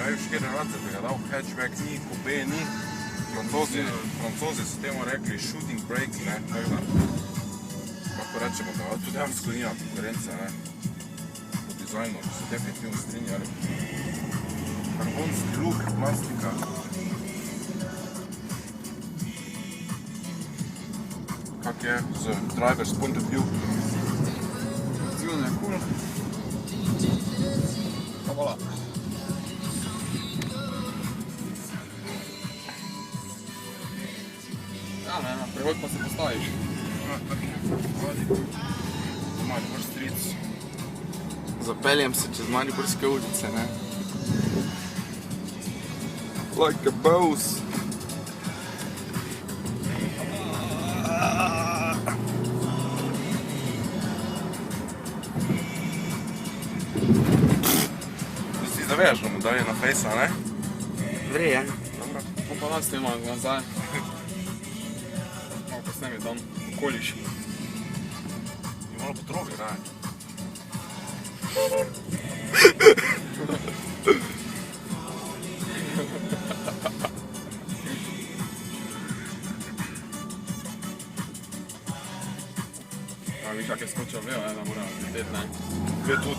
imel 4 race, bi ga dal hatchback, ni, coupe ni. Francozi so temu rekli shooting brakes, ne, tako da lahko rečemo, da tudi dejansko nima konkurence, ne. Po dizajnu so definitivno strinjali. Karbonski luk, plastika. Kak je z driver's point of view? Zivno je cool. Pa vola. Ja, ne, na prehod pa se postaviš. Ja, tak je. Vadi. Maribor stric. Zapeljem se čez Mariborske ulice, ne. Like a boss. Si zavedaš, da mu daje na fejsa, ne? Vre, je. Dobro. Pa nas snima nazaj. Malo pa snemi tam okoliš. Je malo po drogi, ne? A viš, kak je skočil, vejo, da mora leteti, ne. Ve tudi.